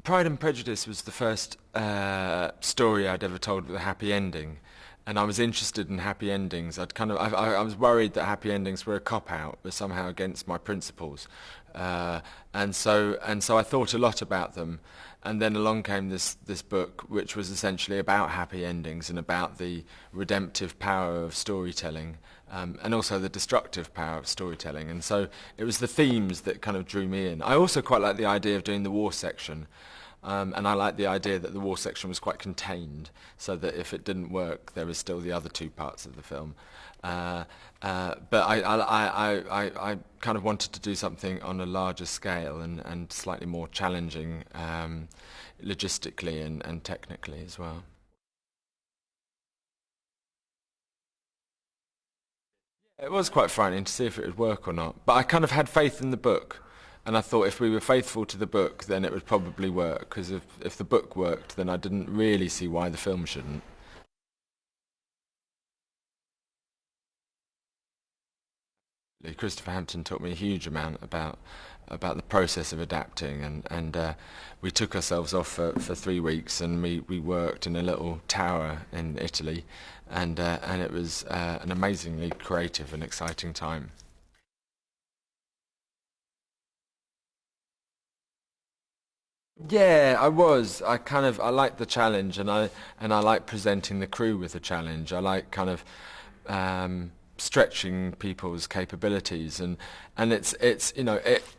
Pride and Prejudice was the first story I'd ever told with a happy ending, and I was interested in happy endings. I was worried that happy endings were a cop-out, were somehow against my principles, and so I thought a lot about them. And then along came this book, which was essentially about happy endings and about the redemptive power of storytelling, and also the destructive power of storytelling. And so it was the themes that kind of drew me in. I also quite liked the idea of doing the war section, and I liked the idea that the war section was quite contained, so that if it didn't work, there was still the other two parts of the film. But I kind of wanted to do something on a larger scale and slightly more challenging logistically and technically as well. It was quite frightening to see if it would work or not, but I kind of had faith in the book, and I thought if we were faithful to the book, then it would probably work, because if the book worked, then I didn't really see why the film shouldn't. Christopher Hampton taught me a huge amount about the process of adapting, and we took ourselves off for 3 weeks, and we worked in a little tower in Italy, and it was an amazingly creative and exciting time. Yeah, I was. I liked the challenge, and I like presenting the crew with a challenge. I like kind of stretching people's capabilities, and it's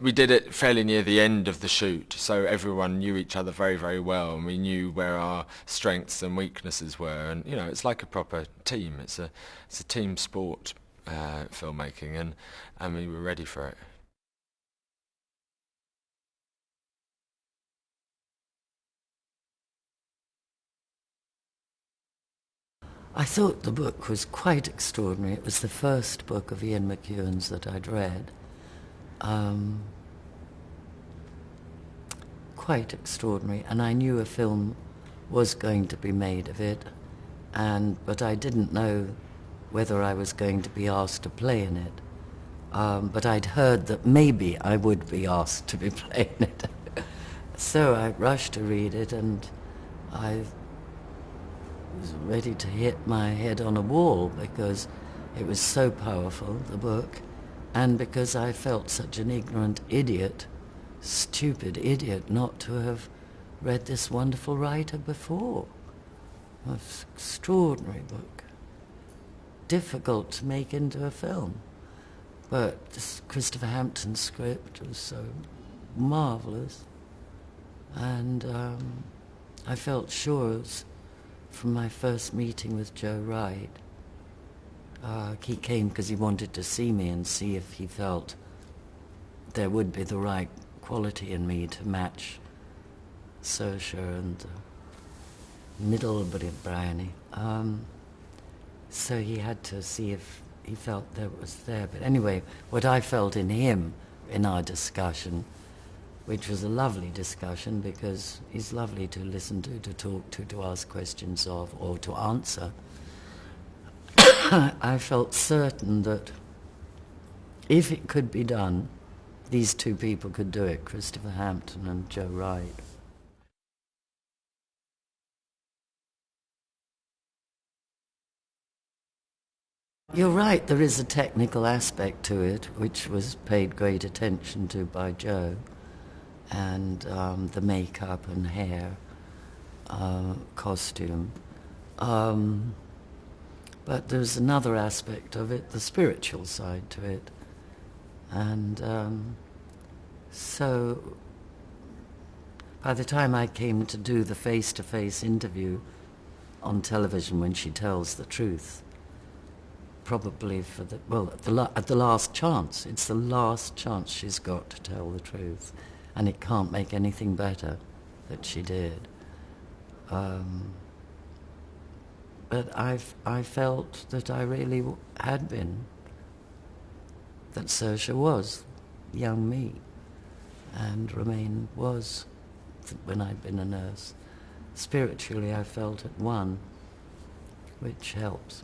we did it fairly near the end of the shoot, so everyone knew each other very, very well, and we knew where our strengths and weaknesses were, and it's like a proper team. It's a team sport, filmmaking, and we were ready for it. I thought the book was quite extraordinary. It was the first book of Ian McEwan's that I'd read. Um, Quite extraordinary, and I knew a film was going to be made of it, but I didn't know whether I was going to be asked to play in it. But I'd heard that maybe I would be asked to be playing it. So I rushed to read it, and I was ready to hit my head on a wall because it was so powerful, the book, and because I felt such an ignorant idiot, stupid idiot, not to have read this wonderful writer before. It was an extraordinary book. Difficult to make into a film. But this Christopher Hampton script was so marvellous. And I felt sure it was from my first meeting with Joe Wright. He came because he wanted to see me and see if he felt there would be the right quality in me to match Saoirse and middle but brownie. So he had to see if he felt there was there. But anyway, what I felt in him in our discussion, which was a lovely discussion because he's lovely to listen to talk to ask questions of, or to answer. I felt certain that if it could be done, these two people could do it, Christopher Hampton and Joe Wright. You're right, there is a technical aspect to it, which was paid great attention to by Joe. And the makeup and hair, costume. But there's another aspect of it, the spiritual side to it. And so by the time I came to do the face-to-face interview on television when she tells the truth, probably at the last chance, it's the last chance she's got to tell the truth. And it can't make anything better that she did. But I felt that I really had been, that Saoirse was young me, and Romaine was when I'd been a nurse. Spiritually, I felt at one, which helps.